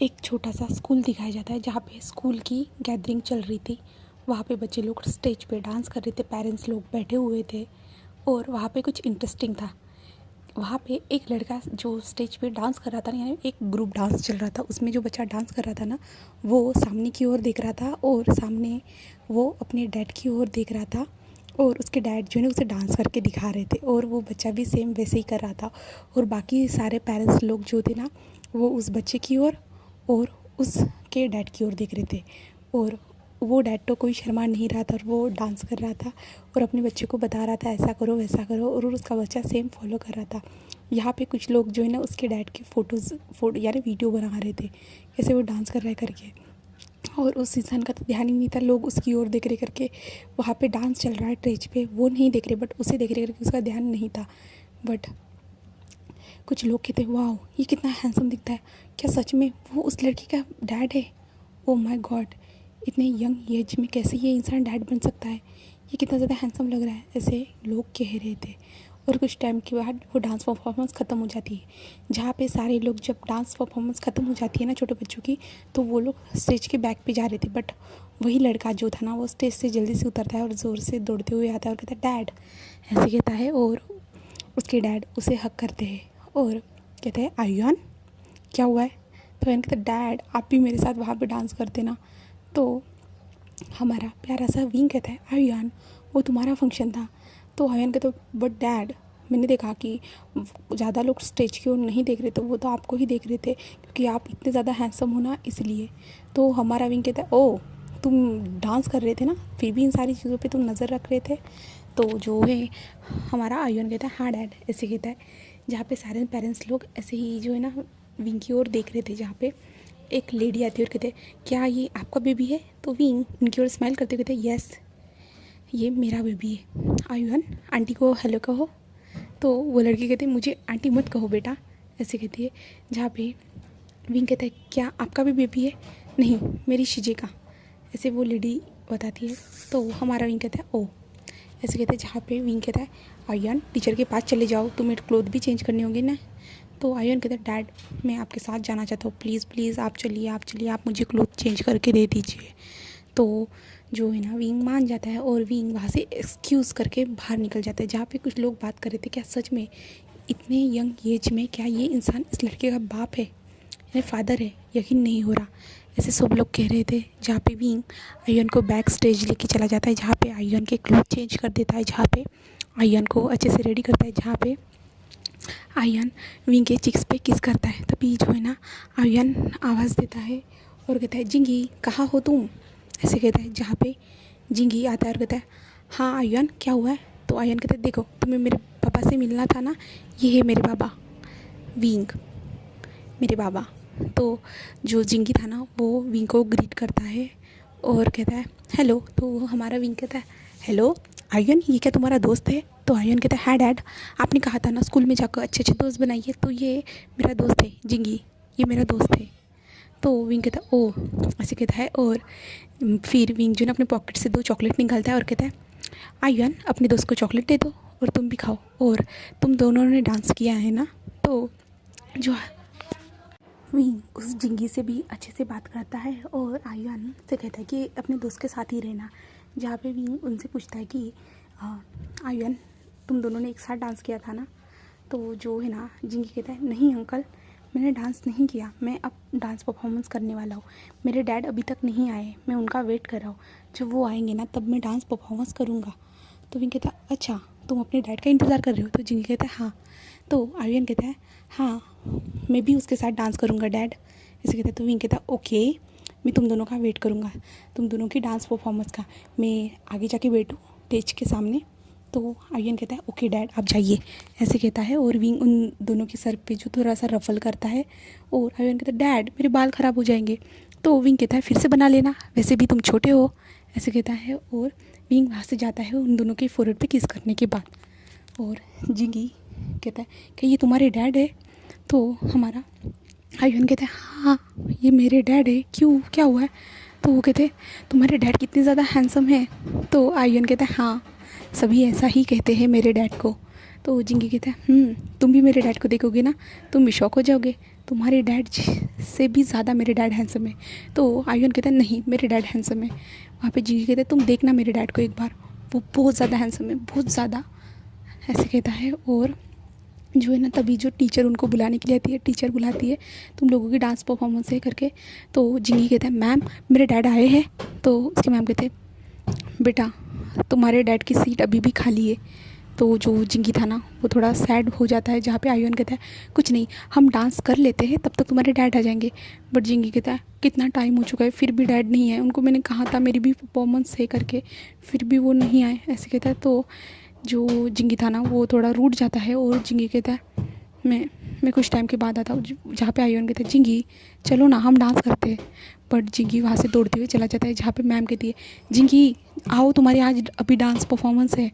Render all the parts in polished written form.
एक छोटा सा स्कूल दिखाया जाता है जहाँ पे स्कूल की गैदरिंग चल रही थी। वहाँ पे बच्चे लोग स्टेज पे डांस कर रहे थे, पेरेंट्स लोग बैठे हुए थे और वहाँ पे कुछ इंटरेस्टिंग था। वहाँ पे एक लड़का जो स्टेज पे डांस कर रहा था, यानी एक ग्रुप डांस चल रहा था, उसमें जो बच्चा डांस कर रहा था ना, वो सामने की ओर देख रहा था और सामने वो अपने डैड की ओर देख रहा था और उसके डैड जो है उसे डांस करके दिखा रहे थे और वो बच्चा भी सेम वैसे ही कर रहा था। और बाकी सारे पेरेंट्स लोग जो थे ना, वो उस बच्चे की ओर और उसके डैड की ओर देख रहे थे। और वो डैड तो कोई शर्मा नहीं रहा था और वो डांस कर रहा था और अपने बच्चे को बता रहा था ऐसा करो वैसा करो, और उसका बच्चा सेम फॉलो कर रहा था। यहाँ पे कुछ लोग जो है ना उसके डैड की फ़ोटो यानी वीडियो बना रहे थे कैसे वो डांस कर रहा है करके, और उस इंसान का तो ध्यान ही नहीं था, लोग उसकी ओर देख रहे करके। वहाँ पे डांस चल रहा है स्टेज पे, वो नहीं देख रहे बट उसे देख रहे करके, उसका ध्यान नहीं था। बट कुछ लोग कहते वाह ये कितना हैंडसम दिखता है, क्या सच में वो उस लड़की का डैड है? ओ माय गॉड, इतने यंग एज में कैसे ये इंसान डैड बन सकता है, ये कितना ज़्यादा हैंडसम लग रहा है, ऐसे लोग कह रहे थे। और कुछ टाइम के बाद वो डांस परफॉर्मेंस ख़त्म हो जाती है, जहाँ पे सारे लोग जब डांस परफॉर्मेंस ख़त्म हो जाती है ना छोटे बच्चों की, तो वो लोग स्टेज के बैक पे जा रहे थे। बट वही लड़का जो था ना, वो स्टेज से जल्दी से उतरता है और ज़ोर से दौड़ते हुए आता है और कहता है डैड, ऐसे कहता है। और उसके डैड उसे हक करते हैं और कहते हैं आयुन क्या हुआ है? तो आयुन कहता है डैड आप भी मेरे साथ वहाँ पे डांस करते ना। तो हमारा प्यारा सा विंग कहता है आयुन वो तुम्हारा फंक्शन था। तो आयुन कहता है बट डैड मैंने देखा कि ज़्यादा लोग स्टेज की ओर नहीं देख रहे थे, वो तो आपको ही देख रहे थे क्योंकि आप इतने ज़्यादा हैंडसम हो ना, इसलिए। तो हमारा विंग कहता है ओ तुम डांस कर रहे थे ना, फिर भी इन सारी चीज़ों पे तुम नज़र रख रहे थे। तो जो है हमारा आयुन कहता है हाँ डैड, ऐसे कहता है। जहाँ पे सारे पेरेंट्स लोग ऐसे ही जो है ना विंग की ओर देख रहे थे, जहाँ पे एक लेडी आती है और कहते क्या ये आपका बेबी है? तो विंग उनकी ओर स्माइल करते कहते यस ये मेरा बेबी है। आयुन आंटी को हेलो कहो। तो वो लड़की कहती है मुझे आंटी मत कहो बेटा, ऐसे कहती है। जहाँ पे विंग कहता है क्या आपका भी बेबी है? नहीं मेरी शिजे का, ऐसे वो लेडी बताती है। तो हमारा विंग कहता है ओ, ऐसे कहते हैं। जहाँ पे विंग कहता है आयुन टीचर के पास चले जाओ, तुम्हें क्लोथ भी चेंज करने होंगे ना। तो आयुन कहता है डैड मैं आपके साथ जाना चाहता हूँ, प्लीज़ प्लीज़ आप चलिए आप मुझे क्लोथ चेंज करके दे दीजिए। तो जो है ना विंग मान जाता है और विंग वहाँ से एक्सक्यूज़ करके बाहर निकल जाता है। जहाँ पे कुछ लोग बात कर रहे थे क्या सच में इतने यंग एज में क्या ये इंसान इस लड़के का बाप है यानी फादर है? यकीन नहीं हो रहा, ऐसे सब लोग कह रहे थे। जहाँ पे विंग आयुन को बैक स्टेज लेके चला जाता है, जहाँ पे आयुन के क्लोथ चेंज कर देता है, जहाँ पे आयुन को अच्छे से रेडी करता है, जहाँ पे आयुन विंग के चिक्स पे किस करता है। तभी जो है ना आयुन आवाज़ देता है और कहता है जिंगी कहाँ हो तुम, ऐसे कहता है। जहाँ पे जिंगी आता है और कहता है हाँ आयुन क्या हुआ है? तो आयुन कहता है देखो तुम्हें मेरे पापा से मिलना था ना, ये है मेरे पापा विंग, मेरे बाबा। तो जो जिंगी था ना वो विंग को ग्रीट करता है और कहता है हेलो। तो हमारा विंग कहता है हेलो आयुन ये क्या तुम्हारा दोस्त है? तो आयुन कहता है हाँ डैड, आपने कहा था ना स्कूल में जाकर अच्छे अच्छे दोस्त बनाइए, तो ये मेरा दोस्त है जिंगी, ये मेरा दोस्त है। तो विंग कहता है ओ, ऐसे कहता है। और फिर विंग जो ना अपने पॉकेट से 2 चॉकलेट निकालता है और कहता है आयुन अपने दोस्त को चॉकलेट दे दो और तुम भी खाओ, और तुम दोनों ने डांस किया है ना। तो जो विंग उस जिंगी से भी अच्छे से बात करता है और आयुन से कहता है कि अपने दोस्त के साथ ही रहना। जहाँ पे विंग उनसे पूछता है कि आयुन तुम दोनों ने एक साथ डांस किया था ना। तो जो है ना जिंगी कहता है नहीं अंकल मैंने डांस नहीं किया, मैं अब डांस परफॉर्मेंस करने वाला हूँ, मेरे डैड अभी तक नहीं आए, मैं उनका वेट कर रहा हूँ, जब वो आएंगे ना तब मैं डांस परफॉर्मेंस करूँगा। तो विंग कहता है अच्छा तुम अपने डैड का इंतज़ार कर रहे हो? तो जिंगी कहता है हाँ। तो आर्यन कहता है हाँ मैं भी उसके साथ डांस करूँगा डैड, ऐसे कहता है। तो विंग कहता है ओके मैं तुम दोनों का वेट करूँगा, तुम दोनों की डांस परफॉर्मेंस का, मैं आगे जाके बैठूँ स्टेज के सामने। तो आर्यन कहता है ओके डैड आप जाइए, ऐसे कहता है। और विंग उन दोनों के सर पे जो थोड़ा सा रफल करता है और आर्यन कहता है डैड मेरे बाल ख़राब हो जाएंगे। तो विंग कहता है फिर से बना लेना, वैसे भी तुम छोटे हो, ऐसे कहता है। और विंग वहाँ से जाता है उन दोनों के फोrehead पे किस करने के बाद। और जिंगी कहता है कि ये तुम्हारे डैड है? तो हमारा आयुन कहता है हाँ ये मेरे डैड है, क्यों क्या हुआ है? तो वो कहते तुम्हारे डैड कितने ज़्यादा हैंडसम है। तो आयुन कहता है हाँ सभी ऐसा ही कहते हैं मेरे डैड को। तो जिंगी कहता है तुम भी मेरे डैड को देखोगे ना, तुम भी शौक हो जाओगे। तुम्हारे डैड से भी ज़्यादा मेरे डैड हैंडसम है। तो आयुन कहता है नहीं मेरे डैड हैंडसम है। वहाँ पे जिंगी कहता है तुम देखना मेरे डैड को एक बार, वो बहुत ज़्यादा हैंडसम है, बहुत ज़्यादा, ऐसे कहता है। और जो है ना तभी जो टीचर उनको बुलाने के लिए आती है, टीचर बुलाती है तुम लोगों की डांस परफॉर्मेंस है करके। तो जिंगी कहता है मैम मेरे डैड आए हैं। तो उसके मैम कहते हैं बेटा तुम्हारे डैड की सीट अभी भी खाली है। तो जो जिंगी था ना वो थोड़ा सैड हो जाता है, जहाँ पे आयुन कहता है कुछ नहीं हम डांस कर लेते हैं तब तक तुम्हारे डैड आ जाएंगे। बट जिंगी कहता है कितना टाइम हो चुका है फिर भी डैड नहीं आए, उनको मैंने कहा था मेरी भी परफॉर्मेंस है करके, फिर भी वो नहीं आए, ऐसे कहता है। तो जो जिंगी था ना वो थोड़ा रूठ जाता है और जिंगी कहता है मैं कुछ टाइम के बाद आता हूँ। जहाँ पे आयुन कहता है जिंगी चलो ना हम डांस करते हैं। बट जिंगी वहाँ से दौड़ते हुए चला जाता है, जहाँ पे मैम कहती है जिंगी आओ तुम्हारे आज अभी डांस परफॉर्मेंस है।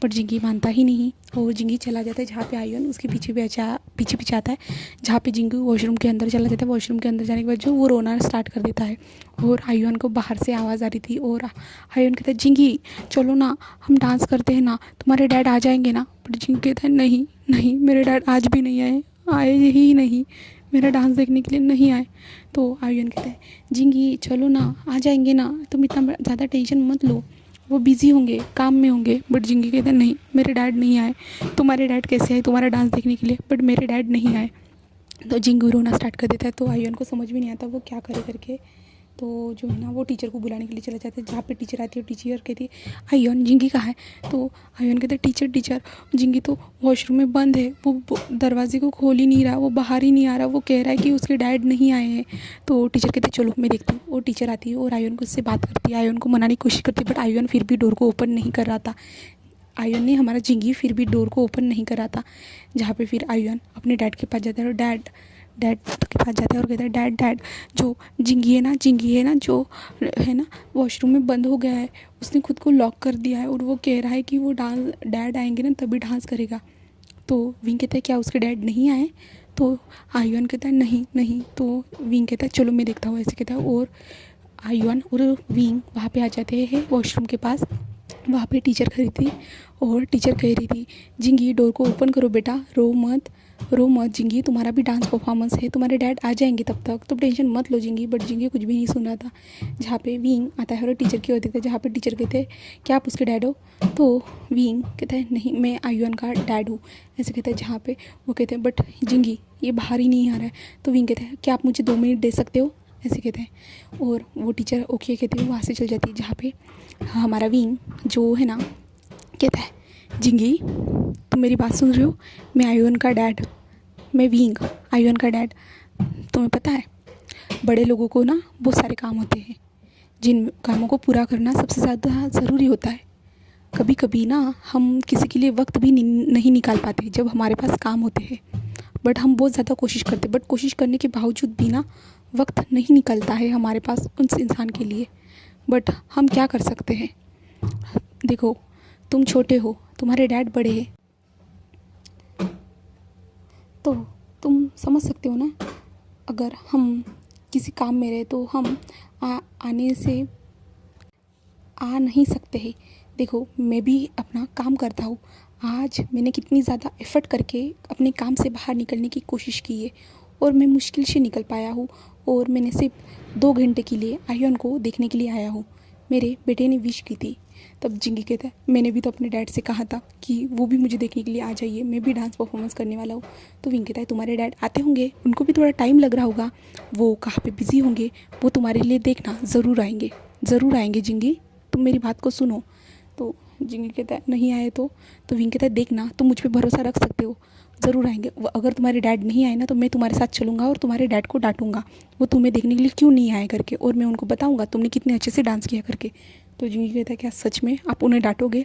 बट जिंगी मानता ही नहीं और जिंगी चला जाता है जहाँ पे आयुन उसके पीछे पीछे आता है, जहाँ पे जिंगी वॉशरूम के अंदर चला जाता है। वॉशरूम के अंदर जाने के बाद जो वो रोना स्टार्ट कर देता है और आयुन को बाहर से आवाज़ आ रही थी और आयुन कहता है जिंगी चलो ना हम डांस करते हैं ना, तुम्हारे डैड आ जाएंगे ना। बट जिंगी कहता है नहीं नहीं मेरे डैड आज भी नहीं आए ही नहीं, मेरा डांस देखने के लिए नहीं आए। तो आयुन कहता है जिंगी चलो ना आ जाएंगे ना, तुम इतना ज़्यादा टेंशन मत लो, वो बिज़ी होंगे काम में होंगे। बट जिंगी कहते हैं नहीं मेरे डैड नहीं आए, तुम्हारे डैड कैसे आए तुम्हारा डांस देखने के लिए, बट मेरे डैड नहीं आए। तो जिंगी रोना स्टार्ट कर देता है। तो आयुन को समझ भी नहीं आता वो क्या करे करके। तो जो है ना वो टीचर को बुलाने के लिए चला जाता है, जहाँ पे टीचर आती है। टीचर कहती है आयुन जिंगी कहाँ है। तो आयुन कहते हैं टीचर जिंगी तो वॉशरूम में बंद है, वो दरवाजे को खोल ही नहीं रहा, वो बाहर ही नहीं आ रहा, वो कह रहा है कि उसके डैड नहीं आए हैं। तो टीचर कहते हैं चलो मैं देखती हूँ। वो टीचर आती है और आयुन को उससे बात करती है, आयुन को मनाने की कोशिश करती है बट आयुन फिर भी डोर को ओपन नहीं कर रहा था। आयुन ने हमारा जिंगी फिर भी डोर को ओपन नहीं कर रहा था, जहाँ पे फिर आयुन अपने डैड के पास जाता है और डैड के पास जाता है और कहता है डैड जो जिंगी है ना जो है ना वॉशरूम में बंद हो गया है, उसने खुद को लॉक कर दिया है और वो कह रहा है कि वो डांस डैड आएंगे ना तभी डांस करेगा। तो विंग कहता है क्या उसके डैड नहीं आए। तो आयुन कहता है नहीं। तो विंग कहता है चलो मैं देखता हूँ, ऐसे कहता है। और आयुन और विंग वहाँ पे आ जाते हैं वॉशरूम के पास। वहाँ पे टीचर खड़ी थी और टीचर कह रही थी जिंगी डोर को ओपन करो बेटा, रो मत जिंगी, तुम्हारा भी डांस परफॉर्मेंस है, तुम्हारे डैड आ जाएंगे तब तक, तुम टेंशन मत लो जिंगी। बट जिंगी कुछ भी नहीं सुन रहा था। जहाँ पे विंग आता है और टीचर की ओर देखता है, जहाँ पे टीचर कहते हैं क्या आप उसके डैड हो। तो विंग कहता है नहीं मैं आयुन का डैड हूँ, ऐसे कहता है। जहाँ पे वो कहते हैं बट जिंगी ये बाहर ही नहीं आ रहा है। तो विंग कहता है क्या आप मुझे 2 मिनट दे सकते हो, ऐसे कहते हैं। और वो टीचर ओके कहती है, वहाँ से चल जाती है। जहाँ पे हमारा विंग जो है ना कहता है जिंगी तुम मेरी बात सुन रहे हो, मैं आयुन का डैड, मैं विंग आयुन का डैड। तुम्हें पता है बड़े लोगों को ना बहुत सारे काम होते हैं, जिन कामों को पूरा करना सबसे ज़्यादा ज़रूरी होता है। कभी कभी ना हम किसी के लिए वक्त भी नहीं निकाल पाते जब हमारे पास काम होते हैं, बट हम बहुत ज़्यादा कोशिश करते हैं, बट कोशिश करने के बावजूद भी ना वक्त नहीं निकलता है हमारे पास उस इंसान के लिए। बट हम क्या कर सकते हैं, देखो तुम छोटे हो तुम्हारे डैड बड़े हैं, तो तुम समझ सकते हो ना अगर हम किसी काम में रहे तो हम आने से आ नहीं सकते हैं। देखो मैं भी अपना काम करता हूँ, आज मैंने कितनी ज़्यादा एफ़र्ट करके अपने काम से बाहर निकलने की कोशिश की है और मैं मुश्किल से निकल पाया हूँ। और मैंने सिर्फ 2 घंटे के लिए आयुन को देखने के लिए आया हूँ, मेरे बेटे ने विश की थी। तब जिंगी कहता है मैंने भी तो अपने डैड से कहा था कि वो भी मुझे देखने के लिए आ जाइए, मैं भी डांस परफॉर्मेंस करने वाला हूँ। तो विंग कहता है तुम्हारे डैड आते होंगे, उनको भी थोड़ा टाइम लग रहा होगा, वो कहाँ पे बिज़ी होंगे, वो तुम्हारे लिए देखना ज़रूर आएंगे जिंगी, तुम मेरी बात को सुनो। तो जिंगी कहता है नहीं आए तो विंग कहता है देखना तुम मुझ पर भरोसा रख सकते हो, ज़रूर आएंगे। अगर तुम्हारे डैड नहीं आए ना तो मैं तुम्हारे साथ चलूँगा और तुम्हारे डैड को डांटूंगा वो तुम्हें देखने के लिए क्यों नहीं आए करके, और मैं उनको बताऊँगा तुमने कितने अच्छे से डांस किया करके। तो जिंगी कहता है क्या सच में आप उन्हें डांटोगे।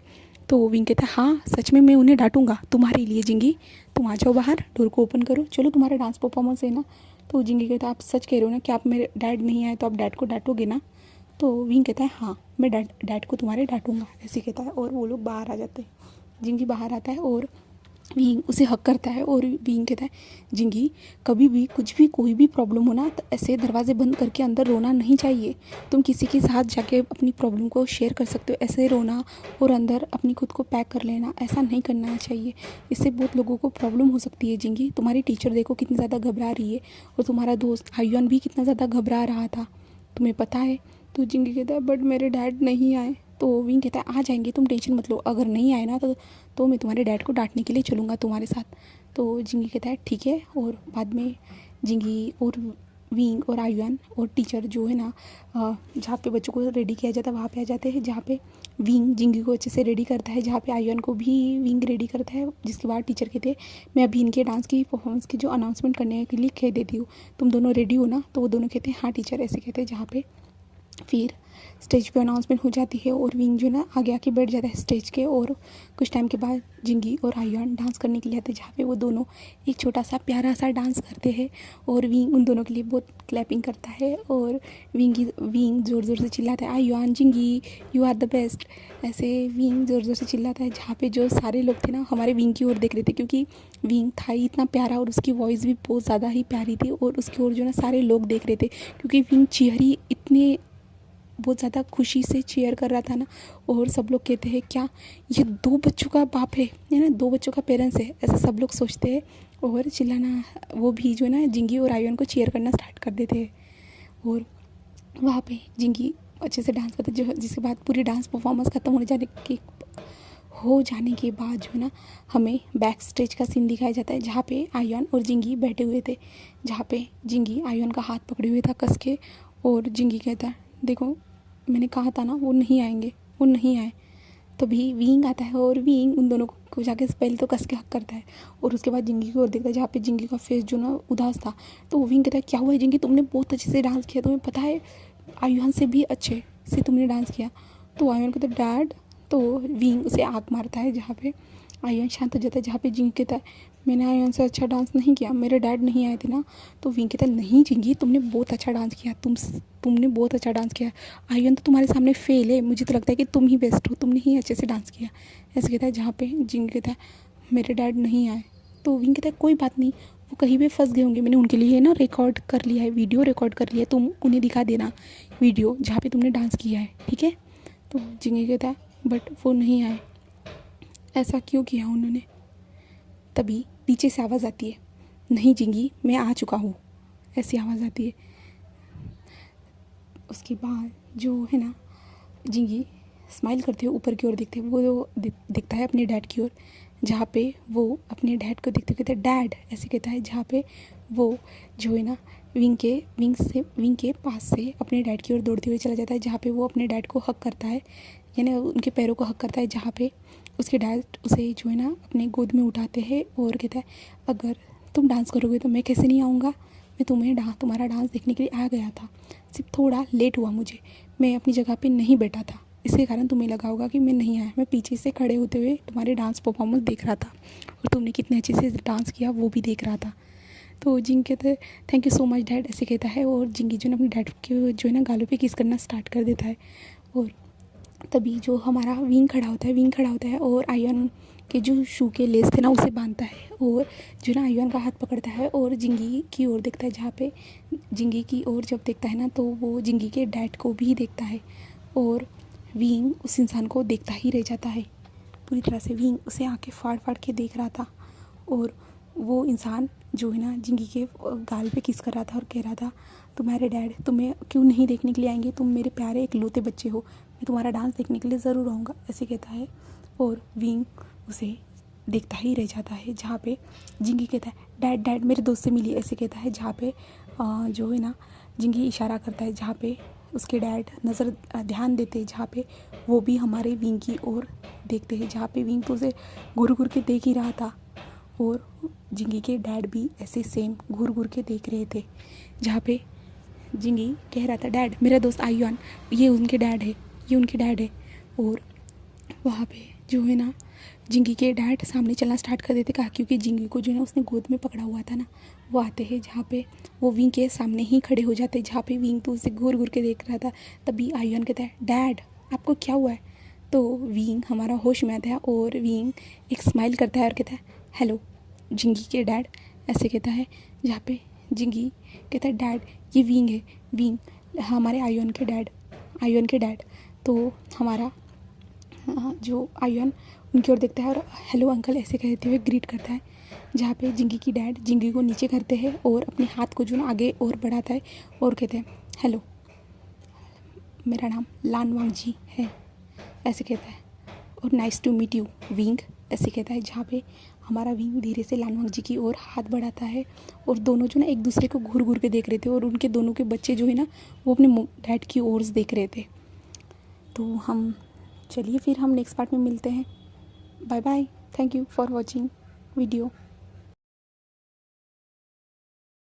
तो विंग कहता है हाँ सच में मैं उन्हें डांटूंगा तुम्हारे लिए जिंगी, तुम आ जाओ बाहर, डोर को ओपन करो, चलो तुम्हारा डांस परफॉर्मेंस है ना। तो जिंगी कहता है आप सच कह रहे हो ना कि आप मेरे डैड नहीं आए तो आप डैड को डांटोगे ना। तो विंग कहता है हाँ मैं डैड को तुम्हारे डांटूंगा, ऐसे कहता है। और वो लोग बाहर आ जाते हैं, जिंगी बाहर आता है और विंग उसे हक करता है और विंग कहता है जिंगी कभी भी कुछ भी कोई भी प्रॉब्लम हो ना तो ऐसे दरवाजे बंद करके अंदर रोना नहीं चाहिए। तुम किसी के साथ जाके अपनी प्रॉब्लम को शेयर कर सकते हो, ऐसे रोना और अंदर अपनी खुद को पैक कर लेना ऐसा नहीं करना चाहिए। इससे बहुत लोगों को प्रॉब्लम हो सकती है। जिंगी तुम्हारी टीचर देखो कितनी ज़्यादा घबरा रही है और तुम्हारा दोस्त आयुन भी कितना ज़्यादा घबरा रहा था, तुम्हें पता है। तो जिंगी कहता है बट मेरे डैड नहीं आए। तो विंग कहता है आ जाएंगे, तुम टेंशन मत लो, अगर नहीं आए ना तो मैं तुम्हारे डैड को डांटने के लिए चलूँगा तुम्हारे साथ। तो जिंगी कहता है ठीक है। और बाद में जिंगी और विंग और आयुन और टीचर जो है ना जहाँ पे बच्चों को रेडी किया जाता है वहाँ पे आ जाते हैं, जहाँ पे विंग जिंगी को अच्छे से रेडी करता है, जहाँ पे आयुन को भी विंग रेडी करता है। जिसके बाद टीचर कहते हैं मैं अभी इनके डांस की परफॉर्मेंस की जो अनाउंसमेंट करने के लिए कह देती हूँ, तुम दोनों रेडी हो ना। तो वो दोनों कहते हैं हाँ टीचर, ऐसे कहते हैं। जहाँ पे फिर स्टेज पे अनाउंसमेंट हो जाती है और विंग जो ना आगे आके बैठ जाता है स्टेज के। और कुछ टाइम के बाद जिंगी और आयुन डांस करने के लिए आते हैं, जहाँ पे वो दोनों एक छोटा सा प्यारा सा डांस करते हैं और विंग उन दोनों के लिए बहुत क्लैपिंग करता है। और विंग ज़ोर ज़ोर से चिल्लाता है आयुन जिंगी यू आर द बेस्ट, ऐसे विंग ज़ोर ज़ोर से चिल्लाता है। जहाँ पे जो सारे लोग थे ना हमारे विंग की ओर देख रहे थे, क्योंकि विंग था ही इतना प्यारा और उसकी वॉइस भी बहुत ज़्यादा ही प्यारी थी और उसकी ओर जो ना सारे लोग देख रहे थे, क्योंकि विंग चीयर ही इतने बहुत ज़्यादा खुशी से चीयर कर रहा था ना। और सब लोग कहते हैं क्या ये 2 बच्चों का बाप है ना, 2 बच्चों का पेरेंट्स है, ऐसा सब लोग सोचते हैं और चिल्लाना। वो भी जो है ना जिंगी और आयुन को चीयर करना स्टार्ट कर देते हैं। और वहाँ पे जिंगी अच्छे से डांस करते जो, जिसके बाद पूरी डांस परफॉर्मेंस ख़त्म हो जाने के बाद जो है ना हमें बैक स्टेज का सीन दिखाया जाता है, जहाँ पे आयुन और जिंगी बैठे हुए थे, जहाँ पे जिंगी आयुन का हाथ पकड़े हुए था कस के। और जिंगी कहता है देखो मैंने कहा था ना वो नहीं आएंगे, वो नहीं आए। तभी विंग आता है और विंग उन दोनों को जाके पहले तो कस के हक करता है और उसके बाद जिंगी की ओर देखता है, जहाँ पे जिंगी का फेस जो ना उदास था। तो विंग कहता है क्या हुआ है जिंगी, तुमने बहुत अच्छे से डांस किया, तुम्हें पता है आयुन से भी अच्छे से तुमने डांस किया। तो आयुन कहता है डैड। तो विंग उसे आँख मारता है, जहाँ पे आयुन शांत हो जाता है, जहाँ पे जिंगी कहता है मैंने आयुन से अच्छा डांस नहीं किया, मेरे डैड नहीं आए थे ना। तो विंग कहता है नहीं जिंगी तुमने बहुत अच्छा डांस किया, तुमने बहुत अच्छा डांस किया, आयुन तो तुम्हारे सामने फेल है, मुझे तो लगता है कि तुम ही बेस्ट हो, तुमने ही अच्छे से डांस किया, ऐसे कहता है। जहाँ पे जिंगी कहता है मेरे डैड नहीं आए। तो विंग कहता है कोई बात नहीं, वो कहीं पे फंस गए होंगे, मैंने उनके लिए ना रिकॉर्ड कर लिया है, वीडियो रिकॉर्ड कर लिया है, तुम उन्हें दिखा देना वीडियो जहाँ पे तुमने डांस किया है, ठीक है। तो जिंगी कहता है बट वो नहीं आए, ऐसा क्यों किया उन्होंने। तभी पीछे से आवाज़ आती है नहीं जिंगी मैं आ चुका हूँ, ऐसी आवाज़ आती है। उसके बाद जो है ना जिंगी स्माइल करते हुए ऊपर की ओर देखते हैं, वो दिखता है अपने डैड की ओर, जहाँ पे वो अपने डैड को देखते कहते डैड ऐसे कहता है। जहाँ पे वो जो है ना विंग के पास से अपने डैड की ओर दौड़ते हुए चला जाता है, जहाँ पे वो अपने डैड को हक करता है, यानी उनके पैरों को हक करता है। जहाँ पे उसके डैड उसे जो है ना अपने गोद में उठाते हैं और कहता है अगर तुम डांस करोगे तो मैं कैसे नहीं आऊँगा, मैं तुम्हारा डांस देखने के लिए आ गया था, सिर्फ थोड़ा लेट हुआ मुझे, मैं अपनी जगह पे नहीं बैठा था, इसके कारण तुम्हें लगा होगा कि मैं नहीं आया, मैं पीछे से खड़े होते हुए तुम्हारे डांस परफॉर्मेंस देख रहा था और तुमने कितने अच्छे से डांस किया वो भी देख रहा था। तो जिंग कहते हैं thank you so much dad, ऐसे कहता है। और जिंगी जो है अपने डैड के जो है ना गालों पे किस करना स्टार्ट कर देता है। और तभी जो हमारा विंग खड़ा होता है और आयुन के जो शू के लेस थे ना उसे बांधता है और जो ना आयुन का हाथ पकड़ता है और जिंगी की ओर देखता है, जहाँ पे जिंगी की ओर जब देखता है ना तो वो जिंगी के डैड को भी देखता है और विंग उस इंसान को देखता ही रह जाता है पूरी तरह से। विंग उसे आंखें फाड़ फाड़ के देख रहा था और वो इंसान जो है ना जिंगी के गाल पे किस कर रहा था और कह रहा था तुम्हारे डैड तुम्हें क्यों नहीं देखने के लिए आएंगे, तुम मेरे प्यारे इकलौते बच्चे हो, मैं तुम्हारा डांस देखने के लिए ज़रूर आऊँगा, ऐसे कहता है। और विंग उसे देखता ही रह जाता है, जहाँ पे जिंगी कहता है डैड डैड मेरे दोस्त से मिली, ऐसे कहता है। जहाँ पे जो है ना जिंगी इशारा करता है, जहाँ पे उसके डैड नज़र ध्यान देते हैं, जहाँ पे वो भी हमारे विंग की ओर देखते हैं, जहाँ पे विंग तो उसे घूर घूर के देख ही रहा था और जिंगी के डैड भी ऐसे सेम घूर घूर के देख रहे थे। जहाँ पे जिंगी कह रहा था डैड मेरा दोस्त आयुन ये उनके डैड है, ये उनके डैड है। और वहाँ पे जो है ना जिंगी के डैड सामने चलना स्टार्ट कर देते, कहा क्योंकि जिंगी को जो है ना उसने गोद में पकड़ा हुआ था ना, वो आते हैं जहाँ पे वो विंग के सामने ही खड़े हो जाते हैं, जहाँ पे विंग तो उसे घूर घूर के देख रहा था। तभी आयुन कहता है डैड आपको क्या हुआ है। तो विंग हमारा होश में आता है और विंग एक स्माइल करता है और कहता है हेलो। जिंगी के डैड ऐसे कहता है, जहाँ पे जिंगी कहता है डैड ये विंग है, विंग हमारे आयुन के डैड। तो हमारा जो आयुन उनकी ओर देखता है और हेलो अंकल ऐसे कहते हुए ग्रीट करता है, जहाँ पे जिंगी की डैड जिंगी को नीचे करते हैं और अपने हाथ को जो ना आगे और बढ़ाता है और कहते हैं हेलो मेरा नाम लान वांगजी है ऐसे कहता है, और nice to meet you wing ऐसे कहता है, जहाँ पे हमारा विंग धीरे से लान वांगजी की ओर हाथ बढ़ाता है और दोनों जो ना एक दूसरे को घूर घूर के देख रहे थे और उनके दोनों के बच्चे जो है ना वो अपने डैड की ओर देख रहे थे। तो हम चलिए फिर हम नेक्स्ट पार्ट में मिलते हैं। Bye bye, thank you for watching video.